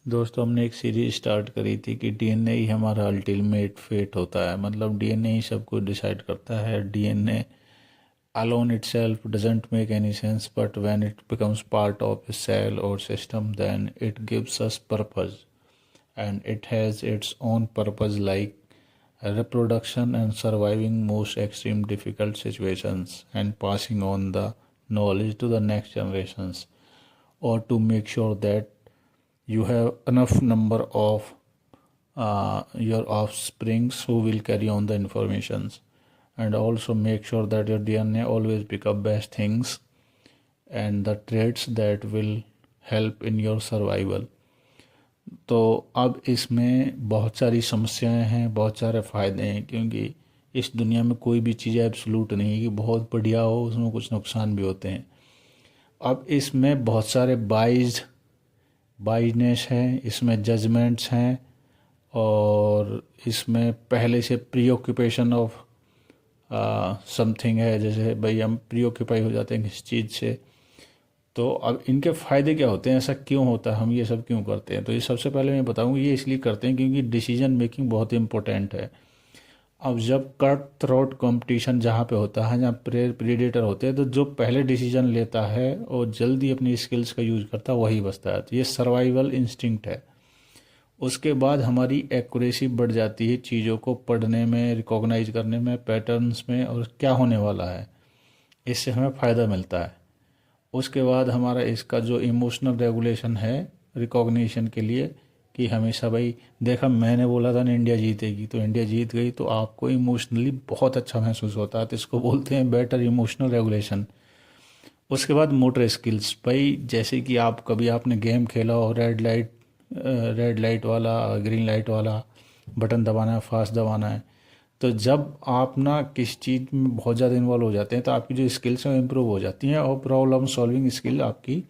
दोस्तों, हमने एक सीरीज स्टार्ट करी थी कि डीएनए ही हमारा अल्टीमेट फेट होता है। मतलब डीएनए ही सब कुछ डिसाइड करता है। DNA alone itself doesn't make any sense, but when it becomes part of a cell or system, then it gives us purpose. And it has its own purpose, like reproduction and surviving most extreme difficult situations and passing on the knowledge to the next generations, or to make sure that you have enough number of your offsprings who will carry on the informations, and also make sure that your DNA always pick up best things and the traits that will help in your survival. तो अब इसमें बहुत सारी समस्याएं हैं, बहुत सारे फ़ायदे हैं, क्योंकि इस दुनिया में कोई भी चीज़ एब्सोल्यूट नहीं है कि बहुत बढ़िया हो, उसमें कुछ नुकसान भी होते हैं। अब इसमें बहुत सारे बाइजनेस हैं, इसमें जजमेंट्स हैं, और इसमें पहले से प्री ऑक्यूपेशन ऑफ समथिंग है। जैसे भाई हम प्री ऑक्यूपाई हो जाते हैं किसी चीज़ से। तो अब इनके फ़ायदे क्या होते हैं, ऐसा क्यों होता है, हम ये सब क्यों करते हैं? तो ये सबसे पहले मैं बताऊंगा, ये इसलिए करते हैं क्योंकि डिसीजन मेकिंग बहुत इंपॉर्टेंट है। अब जब कट थ्रोट कंपटीशन जहाँ पे होता है, जहाँ प्रीडेटर होते हैं, तो जो पहले डिसीजन लेता है और जल्दी अपनी स्किल्स का यूज़ करता है वही बचता है। तो ये सर्वाइवल इंस्टिंक्ट है। उसके बाद हमारी एक्यूरेसी बढ़ जाती है चीज़ों को पढ़ने में, रिकॉग्नाइज करने में, पैटर्न्स में, और क्या होने वाला है, इससे हमें फ़ायदा मिलता है। उसके बाद हमारा इसका जो इमोशनल रेगुलेशन है रिकॉग्निशन के लिए, कि हमेशा भाई देखा मैंने बोला था ना इंडिया जीतेगी, तो इंडिया जीत गई, तो आपको इमोशनली बहुत अच्छा महसूस होता है। तो इसको बोलते हैं बेटर इमोशनल रेगुलेशन। उसके बाद मोटर स्किल्स, भाई जैसे कि आप कभी आपने गेम खेला हो, रेड लाइट वाला, ग्रीन लाइट वाला, बटन दबाना है, फास्ट दबाना है। तो जब आप ना किस चीज़ में बहुत ज़्यादा इन्वॉल्व हो जाते हैं तो आपकी जो स्किल्स हैं वो इम्प्रूव हो जाती हैं, और प्रॉब्लम सॉल्विंग स्किल आपकी,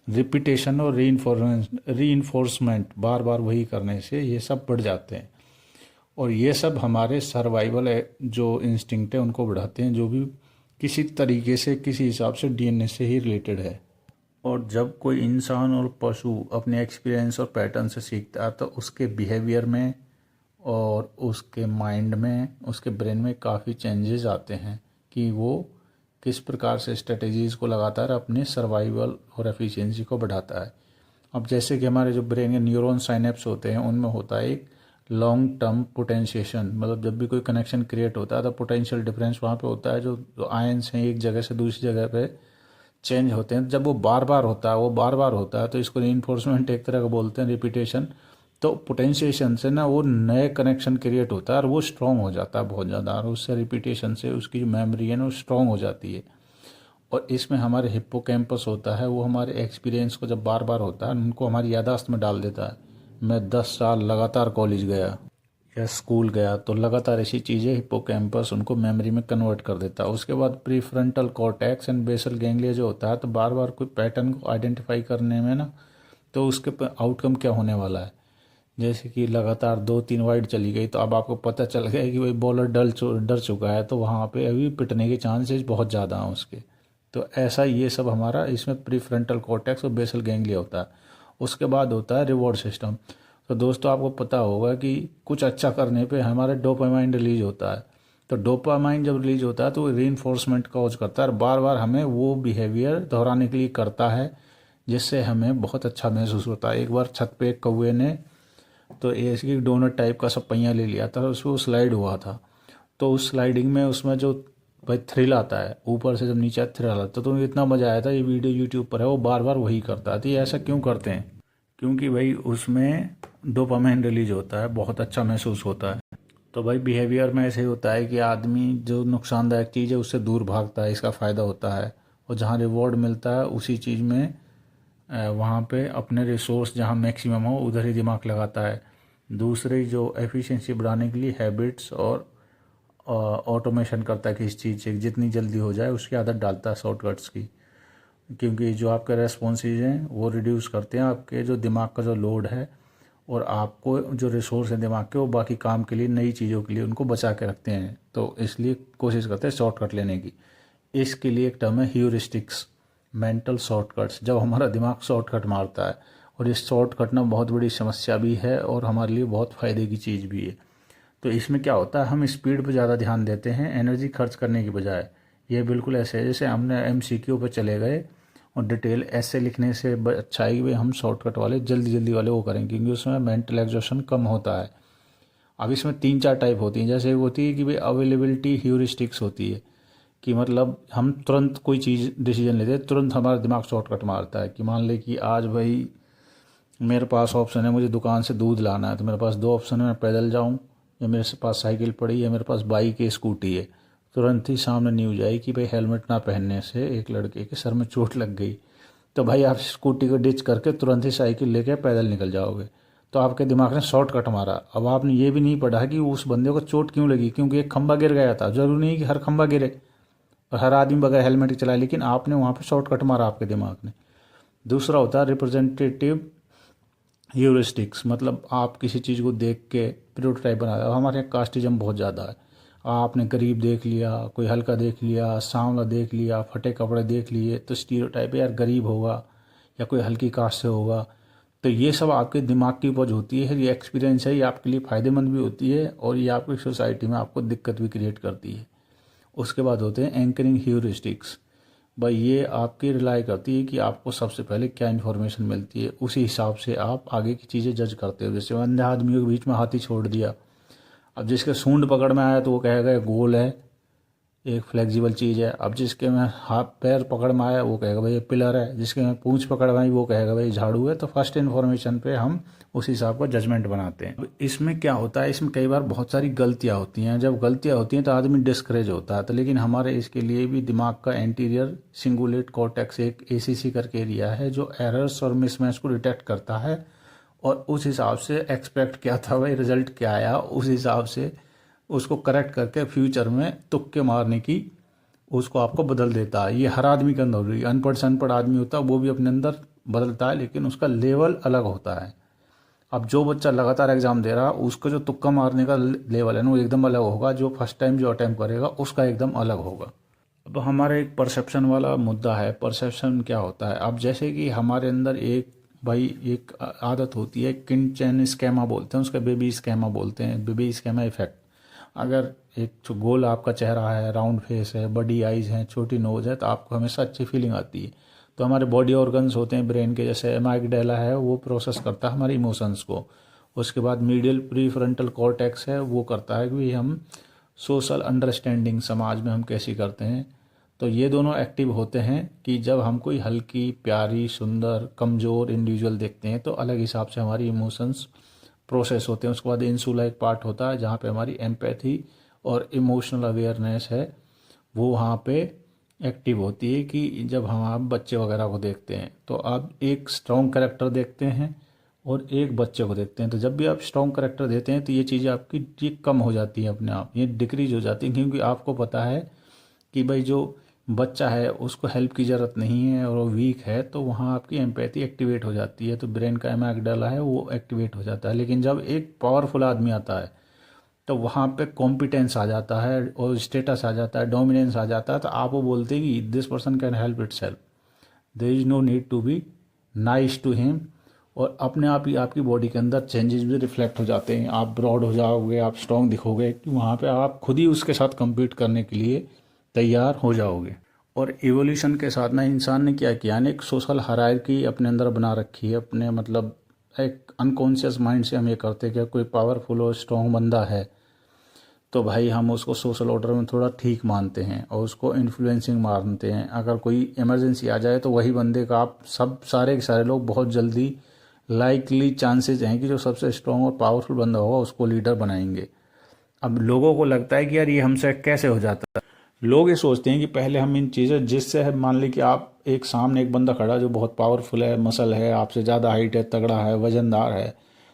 रिपीटेशन और रीइंफोर्समेंट, बार बार वही करने से ये सब बढ़ जाते हैं। और ये सब हमारे सर्वाइवल जो इंस्टिंक्ट है उनको बढ़ाते हैं, जो भी किसी तरीके से किसी हिसाब से डीएनए से ही रिलेटेड है। और जब कोई इंसान और पशु अपने एक्सपीरियंस और पैटर्न से सीखता है तो उसके बिहेवियर में और उसके माइंड में, उसके ब्रेन में काफ़ी चेंजेस आते हैं कि वो किस प्रकार से स्ट्रेटजीज़ को लगातार अपने सर्वाइवल और एफिशिएंसी को बढ़ाता है। अब जैसे कि हमारे जो ब्रेन के न्यूरॉन साइनेप्स होते हैं उनमें होता है एक लॉन्ग टर्म पोटेंशिएशन। मतलब जब भी कोई कनेक्शन क्रिएट होता है तो पोटेंशियल डिफरेंस वहाँ पे होता है। जो आयंस हैं एक जगह से दूसरी जगह पे चेंज होते हैं, जब वो बार बार होता है तो इसको रीइंफोर्समेंट एक तरह का बोलते हैं, रिपीटेशन। तो पोटेंशिएशन से ना वो नए कनेक्शन क्रिएट होता है और वो स्ट्रॉन्ग हो जाता है बहुत ज़्यादा, और उससे रिपीटेशन से उसकी जो मेमोरी है ना वो स्ट्रॉन्ग हो जाती है। और इसमें हमारे हिप्पोकैम्पस होता है, वो हमारे एक्सपीरियंस को जब बार बार होता है उनको हमारी याददाश्त में डाल देता है। मैं 10 साल लगातार कॉलेज गया या स्कूल गया, तो लगातार ऐसी चीज़ें हिप्पोकैम्पस उनको मेमोरी में कन्वर्ट कर देता है। उसके बाद prefrontal cortex and basal ganglia जो होता है, तो बार बार कोई पैटर्न को आइडेंटिफाई करने में ना, तो उसके आउटकम क्या होने वाला है। जैसे कि लगातार 2-3 वाइड चली गई तो अब आपको पता चल गया कि भाई बॉलर डर चुका है, तो वहाँ पे अभी पिटने के चांसेस बहुत ज़्यादा हैं उसके। तो ऐसा ये सब हमारा इसमें प्रीफ्रंटल कॉर्टेक्स और बेसल गैंग्लिया होता है। उसके बाद होता है रिवॉर्ड सिस्टम। तो दोस्तों आपको पता होगा कि कुछ अच्छा करने पे हमारा डोपामाइन रिलीज होता है। तो डोपामाइन जब रिलीज होता है तो रीइंफोर्समेंट कॉज करता है, बार बार हमें वो बिहेवियर दोहराने के लिए करता है, जिससे हमें बहुत अच्छा महसूस होता है। एक बार छत पे एक कौवे ने तो ऐसे डोनट टाइप का सब पहिया ले लिया था, उसको स्लाइड हुआ था। तो उस स्लाइडिंग में उसमें जो भाई थ्रिल आता है, ऊपर से जब नीचे थ्रिल आता है, तो इतना मज़ा आया था। ये वीडियो यूट्यूब पर है, वो बार बार वही करता है। तो ये ऐसा क्यों करते हैं? क्योंकि भाई उसमें डोपामाइन रिलीज होता है, बहुत अच्छा महसूस होता है। तो भाई बिहेवियर में ऐसे होता है कि आदमी जो नुकसानदायक चीज़ है उससे दूर भागता है, इसका फ़ायदा होता है। और जहाँ रिवॉर्ड मिलता है उसी चीज़ में वहाँ पे अपने रिसोर्स जहाँ मैक्सिमम हो उधर ही दिमाग लगाता है। दूसरी जो एफिशिएंसी बढ़ाने के लिए हैबिट्स और ऑटोमेशन करता है किसी चीज़ से, जितनी जल्दी हो जाए उसकी आदत डालता है शॉर्टकट्स की। क्योंकि जो आपके रेस्पॉन्सेज हैं वो रिड्यूस करते हैं आपके जो दिमाग का जो लोड है, और आपको जो रिसोर्स है दिमाग के वो बाकी काम के लिए, नई चीज़ों के लिए उनको बचा के रखते हैं। तो इसलिए कोशिश करते हैं शॉर्टकट लेने की। इसके लिए एक टर्म है ह्यूरिस्टिक्स, मेंटल शॉर्टकट्स। जब हमारा दिमाग शॉर्टकट मारता है और ये शॉर्ट कटना बहुत बड़ी समस्या भी है और हमारे लिए बहुत फ़ायदे की चीज़ भी है। तो इसमें क्या होता है, हम स्पीड पर ज़्यादा ध्यान देते हैं एनर्जी खर्च करने की बजाय। ये बिल्कुल ऐसे है जैसे हमने MCQ पे चले गए और डिटेल ऐसे लिखने से अच्छा है कि भाई हम शॉर्टकट वाले जल्दी जल्दी वाले वो करेंगे, क्योंकि उसमें मेंटल एग्जॉशन कम होता है। अब इसमें 3-4 टाइप होती हैं। जैसे होती है कि भाई अवेलेबिलिटी ह्यूरिस्टिक्स होती है, कि मतलब हम तुरंत कोई चीज़ डिसीजन लेते हैं, तुरंत हमारा दिमाग शॉर्टकट मारता है। कि मान ले कि आज भाई मेरे पास ऑप्शन है, मुझे दुकान से दूध लाना है, तो मेरे पास 2 ऑप्शन है, मैं पैदल जाऊं या मेरे पास साइकिल पड़ी है, मेरे पास बाइक है, स्कूटी है। तुरंत ही सामने न्यूज आई कि भाई हेलमेट ना पहनने से एक लड़के के सर में चोट लग गई, तो भाई आप स्कूटी को डिच करके तुरंत ही साइकिल लेके पैदल निकल जाओगे। तो आपके दिमाग ने शॉर्टकट मारा। अब आपने ये भी नहीं पढ़ा कि उस बंदे को चोट क्यों लगी, क्योंकि एक खंबा गिर गया था। जरूरी नहीं कि हर खंबा गिरे और हर आदमी बगैर हेलमेट के चलाए, लेकिन आपने वहाँ पे शॉर्टकट मारा आपके दिमाग ने। दूसरा होता है रिप्रेजेंटेटिव ह्यूरिस्टिक्स, मतलब आप किसी चीज़ को देख के प्रोटोटाइप बना रहे हो। हमारे यहाँ कास्टिज्म बहुत ज़्यादा है। आपने गरीब देख लिया, कोई हल्का देख लिया, सांवला देख लिया, फटे कपड़े देख लिए, तो स्टीरियोटाइप है यार गरीब होगा या कोई हल्की कास्ट से होगा। तो ये सब आपके दिमाग की उपज होती है। ये एक्सपीरियंस है, ये आपके लिए फ़ायदेमंद भी होती है और ये आपकी सोसाइटी में आपको दिक्कत भी क्रिएट करती है। उसके बाद होते हैं एंकरिंग ह्यूरिस्टिक्स। भाई ये आपकी रिलाई करती है कि आपको सबसे पहले क्या इन्फॉर्मेशन मिलती है, उसी हिसाब से आप आगे की चीज़ें जज करते हो। जैसे अंधे आदमियों के बीच में हाथी छोड़ दिया, अब जिसके सूंड पकड़ में आया तो वो कहेगा ये गोल है, एक फ्लेक्सिबल चीज़ है। अब जिसके में हाथ पैर पकड़ में आया वो कहेगा भाई ये पिलर है, जिसके में पूंछ पकड़ में आई वो कहेगा भाई झाड़ू है। तो फर्स्ट इन्फॉर्मेशन पे हम उस हिसाब का जजमेंट बनाते हैं। अब इसमें क्या होता है, इसमें कई बार बहुत सारी गलतियाँ होती हैं। जब गलतियाँ होती हैं तो आदमी डिस्करेज होता है। तो लेकिन हमारे इसके लिए भी दिमाग का एंटीरियर सिंगुलेट कॉर्टेक्स एक ACC करके एरिया है जो एरर्स और मिसमैच को डिटेक्ट करता है और उस हिसाब से एक्सपेक्ट क्या था भाई रिजल्ट क्या आया, उस हिसाब से उसको करेक्ट करके फ्यूचर में तुक्के मारने की उसको आपको बदल देता है। ये हर आदमी के अंदर हो रही है। अनपढ़ से अनपढ़ आदमी होता है वो भी अपने अंदर बदलता है, लेकिन उसका लेवल अलग होता है। अब जो बच्चा लगातार एग्जाम दे रहा है उसका जो तुक्का मारने का लेवल है ना वो एकदम अलग होगा। जो फर्स्ट टाइम जो अटैम्प्ट करेगा उसका एकदम अलग होगा। अब हमारा एक परसेप्शन वाला मुद्दा है। परसेप्शन क्या होता है, अब जैसे कि हमारे अंदर एक आदत होती है, किंचन स्केमा बोलते हैं उसका, बेबी स्केमा बोलते हैं, बेबी स्केमा इफेक्ट। अगर एक जो गोल आपका चेहरा है, राउंड फेस है, बड़ी आइज हैं, छोटी नोज है, तो आपको हमेशा अच्छी फीलिंग आती है। तो हमारे बॉडी ऑर्गन्स होते हैं ब्रेन के, जैसे एमाइगडाला है वो प्रोसेस करता है हमारे इमोशंस को। उसके बाद मीडियल प्रीफ्रंटल कॉर्टेक्स है वो करता है कि हम सोशल अंडरस्टैंडिंग समाज में हम कैसी करते हैं। तो ये दोनों एक्टिव होते हैं कि जब हम कोई हल्की प्यारी सुंदर कमज़ोर इंडिविजुअल देखते हैं तो अलग हिसाब से हमारी इमोशंस प्रोसेस होते हैं। उसके बाद इंसुला एक पार्ट होता है जहाँ पे हमारी एम्पैथी और इमोशनल अवेयरनेस है वो वहाँ पे एक्टिव होती है। कि जब हम आप बच्चे वगैरह को देखते हैं तो आप एक स्ट्रॉन्ग कैरेक्टर देखते हैं और एक बच्चे को देखते हैं, तो जब भी आप स्ट्रॉन्ग कैरेक्टर देते हैं तो ये चीज़ें आपकी ये कम हो जाती हैं, अपने आप ये डिक्रीज हो जाती हैं। क्योंकि आपको पता है कि भाई जो बच्चा है उसको हेल्प की ज़रूरत नहीं है और वो वीक है, तो वहाँ आपकी एम्पैथी एक्टिवेट हो जाती है, तो ब्रेन का एमाइगडाला है वो एक्टिवेट हो जाता है। लेकिन जब एक पावरफुल आदमी आता है तो वहाँ पे कॉम्पिटेंस आ जाता है और स्टेटस आ जाता है, डोमिनेंस आ जाता है। तो आप वो बोलते हैं कि this person can help itself, there is no need to be nice to him. और अपने आप ही आपकी बॉडी के अंदर चेंजेस भी रिफ्लेक्ट हो जाते हैं। आप ब्रॉड हो जाओगे, आप स्ट्रॉन्ग दिखोगे, कि वहाँ पे आप खुद ही उसके साथ compete करने के लिए तैयार हो जाओगे। और इवोल्यूशन के साथ ना इंसान ने क्या किया ना, एक सोशल हायरार्की अपने अंदर बना रखी है। अपने मतलब एक अनकॉन्शियस माइंड से हम ये करते हैं कि कोई पावरफुल और स्ट्रॉन्ग बंदा है तो भाई हम उसको सोशल ऑर्डर में थोड़ा ठीक मानते हैं और उसको इन्फ्लुएंसिंग मानते हैं। अगर कोई इमरजेंसी आ जाए तो वही बंदे का आप सारे के सारे लोग बहुत जल्दी लाइकली चांसेस हैं कि जो सबसे स्ट्रॉन्ग और पावरफुल बंदा होगा उसको लीडर बनाएंगे। अब लोगों को लगता है कि यार ये हमसे कैसे हो जाता है। लोग ये सोचते हैं कि पहले हम इन चीज़ें जिससे है, मान ली कि आप एक सामने एक बंदा खड़ा जो बहुत पावरफुल है, मसल है, आपसे ज़्यादा हाइट है, तगड़ा है, वजनदार है,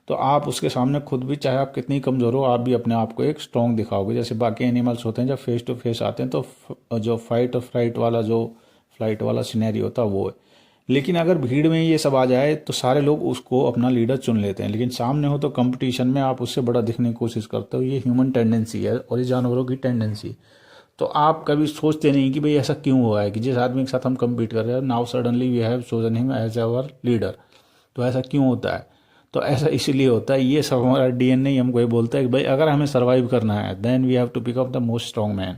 तो आप उसके सामने खुद भी चाहे आप कितनी कमज़ोर हो आप भी अपने आप को एक स्ट्रॉन्ग दिखाओगे। जैसे बाकी एनिमल्स होते हैं जब फेस टू फेस आते हैं तो जो फाइट और फ्लाइट वाला जो फ्लाइट वाला सिनेरी होता है वो है। लेकिन अगर भीड़ में ये सब आ जाए तो सारे लोग उसको अपना लीडर चुन लेते हैं, लेकिन सामने हो तो कंपटीशन में आप उससे बड़ा दिखने की कोशिश करते हो। ये ह्यूमन टेंडेंसी है और ये जानवरों की टेंडेंसी। तो आप कभी सोचते नहीं कि भाई ऐसा क्यों हुआ है कि जिस आदमी के साथ हम कम्पीट कर रहे हैं now suddenly we have chosen him as our leader. तो ऐसा क्यों होता है? तो ऐसा इसलिए होता है, ये सब हमारा डीएनए ही हमको ये बोलता है कि भाई अगर हमें सर्वाइव करना है then we have to pick up the most strong man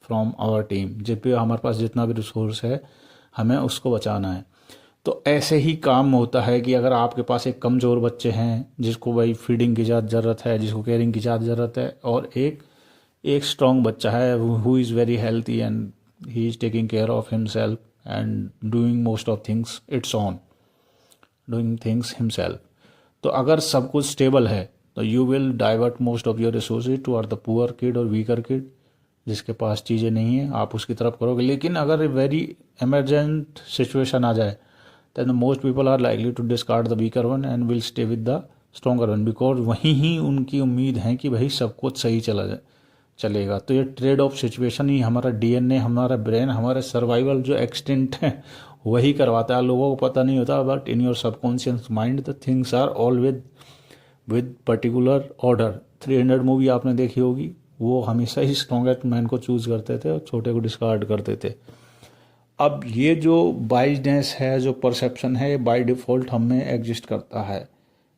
from our team. जित भी हमारे पास जितना भी रिसोर्स है हमें उसको बचाना है। तो ऐसे ही काम होता है कि अगर आपके पास एक कमज़ोर बच्चे हैं जिसको भाई फीडिंग की ज़्यादा ज़रूरत है, जिसको केयरिंग की ज़्यादा ज़रूरत है, और एक एक स्ट्रॉन्ग बच्चा है who is very healthy and he is taking care of himself and doing most of things it's on doing things himself. तो अगर सब कुछ स्टेबल है तो you will divert most of your resources to are the poor kid और weaker kid, जिसके पास चीज़ें नहीं हैं आप उसकी तरफ करोगे। लेकिन अगर वेरी इमरजेंट सिचुएशन आ जाए then the most people are likely to discard the weaker one and will stay with the stronger one because वहीं ही उनकी उम्मीद है कि भाई सब कुछ सही चलेगा। तो ये ट्रेड ऑफ सिचुएशन ही हमारा डीएनए, हमारा ब्रेन, हमारे सर्वाइवल जो एक्सटेंट है वही करवाता है। लोगों को पता नहीं होता but in your subconscious mind the things are all with particular order. 300 movie आपने देखी होगी, वो हमेशा ही स्ट्रॉन्गेस्ट मैन को चूज करते थे और छोटे को डिस्कार्ड करते थे। अब ये जो बाइसनेस है, जो परसेप्शन है, बाय डिफ़ॉल्ट हम में एग्जिस्ट करता है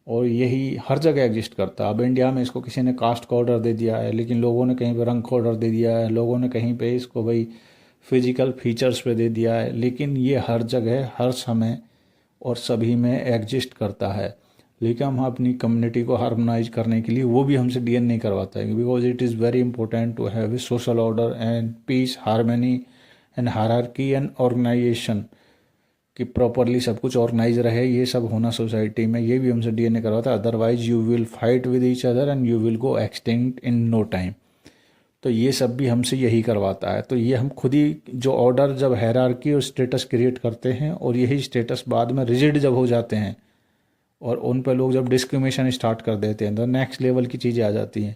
और यही हर जगह एग्जिस्ट करता है। अब इंडिया में इसको किसी ने कास्ट का ऑर्डर दे दिया है, लेकिन लोगों ने कहीं पे रंग का ऑर्डर दे दिया है, लोगों ने कहीं पे इसको भाई फिजिकल फीचर्स पे दे दिया है। लेकिन ये हर जगह हर समय और सभी में एग्जिस्ट करता है। लेकिन हम अपनी कम्युनिटी को हार्मोनाइज करने के लिए वो भी हमसे डीएन नहीं करवाता है, because it is very important to have a social order and peace, harmony and hierarchy and organization, कि प्रॉपरली सब कुछ ऑर्गेनाइज रहे। ये सब होना सोसाइटी में, ये भी हमसे डीएनए करवाता है। Otherwise you will fight with each other and you will go extinct in no time. तो ये सब भी हमसे यही करवाता है। तो ये हम खुद ही जो ऑर्डर, जब हायरार्की और स्टेटस क्रिएट करते हैं और यही स्टेटस बाद में रिजिड जब हो जाते हैं और उन पर लोग जब डिस्क्रिमिनेशन स्टार्ट कर देते हैं तो नेक्स्ट लेवल की चीज़ें आ जाती हैं।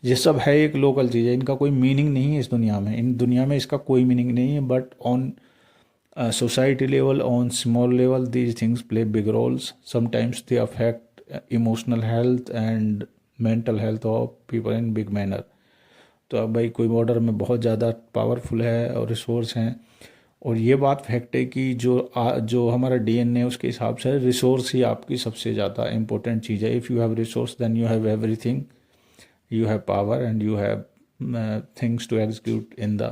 ये सब है एक लोकल चीज़ है, इनका कोई मीनिंग नहीं है इस दुनिया में, इन दुनिया में इसका कोई मीनिंग नहीं है। But on society level, on small level, these things play big roles. Sometimes they affect emotional health and mental health of people in big manner. तो अब भाई कोई ऑर्डर में बहुत ज़्यादा पावरफुल है और रिसोर्स हैं, और ये बात फैक्ट है कि जो हमारा डीएनए है उसके हिसाब से रिसोर्स ही आपकी सबसे ज़्यादा इंपॉर्टेंट चीज़ है। If you have resource then you have everything, you have power and you have things to execute in the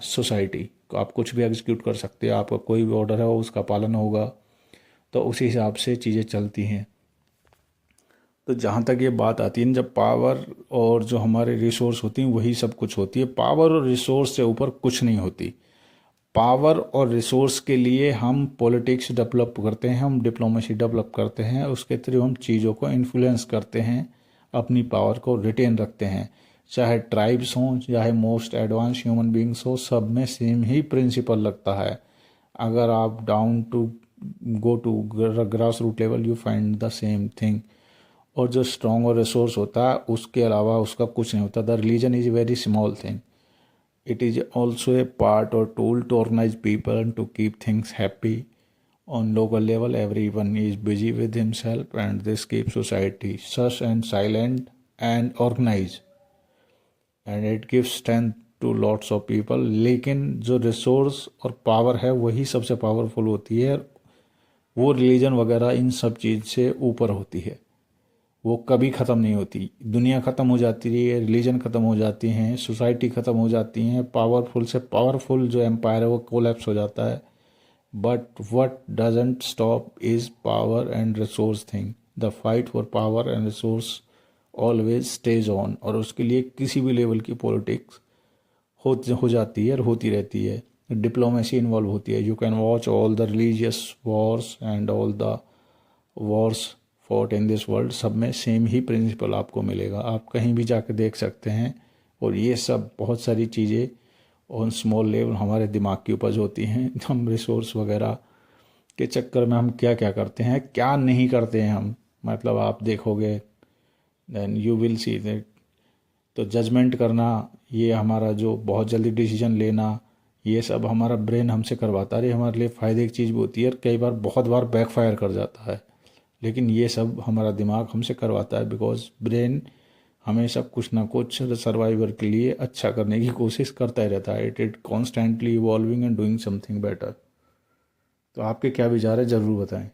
society। तो आप कुछ भी एग्जीक्यूट कर सकते हो, आपका कोई भी ऑर्डर है वो उसका पालन होगा, तो उसी हिसाब से चीज़ें चलती हैं। तो जहाँ तक ये बात आती है, जब पावर और जो हमारे रिसोर्स होती हैं वही सब कुछ होती है। पावर और रिसोर्स से ऊपर कुछ नहीं होती। पावर और रिसोर्स के लिए हम पॉलिटिक्स डेवलप करते हैं, हम डिप्लोमेसी डेवलप करते हैं, उसके थ्रू हम चीज़ों को इन्फ्लुएंस करते हैं, अपनी पावर को रिटेन रखते हैं। चाहे ट्राइब्स हों, चाहे मोस्ट एडवांस ह्यूमन बींग्स हो, सब में सेम ही प्रिंसिपल लगता है। अगर आप down to go to grass root level you find the same thing. और जो स्ट्रॉन्ग और रिसोर्स होता है उसके अलावा उसका कुछ नहीं होता। The religion is very small thing, it is also a part or tool to organize people and to keep things happy. On local level, everyone is busy with himself and this keeps society such and silent and organized and it gives strength to lots of people। लेकिन जो resource और power है वही सबसे powerful होती है, वो religion वगैरह इन सब चीज़ से ऊपर होती है, वो कभी ख़त्म नहीं होती। दुनिया ख़त्म हो जाती है, रिलीजन ख़त्म हो जाती हैं, सोसाइटी ख़त्म हो जाती हैं, पावरफुल से पावरफुल जो एम्पायर है वो कोलैप्स हो जाता है। But what doesn't stop is power and resource thing। The fight for power and resource always stays on। और उसके लिए किसी भी लेवल की पॉलिटिक्स हो जाती है और होती रहती है, डिप्लोमेसी इन्वॉल्व होती है। You can watch all the religious Wars and all the Wars fought in this world, सब में सेम ही प्रिंसिपल आपको मिलेगा, आप कहीं भी जाकर देख सकते हैं। और ये सब बहुत सारी चीज़ें ऑन स्मॉल लेवल हमारे दिमाग की उपज होती हैं। हम रिसोर्स वगैरह के चक्कर में हम क्या क्या करते हैं, क्या नहीं करते हैं हम, मतलब आप देखोगे then you will see that. तो जजमेंट करना, ये हमारा जो बहुत जल्दी डिसीजन लेना, ये सब हमारा ब्रेन हमसे करवाता है। हमारे लिए फ़ायदे की चीज़ भी होती है और कई बार बहुत बार बैकफायर कर जाता है, लेकिन ये सब हमारा दिमाग हमसे करवाता है बिकॉज ब्रेन हमेशा कुछ ना कुछ सर्वाइवर के लिए अच्छा करने की कोशिश करता ही रहता है। It constantly evolving and doing something better. तो आपके क्या विचार है, ज़रूर बताएं।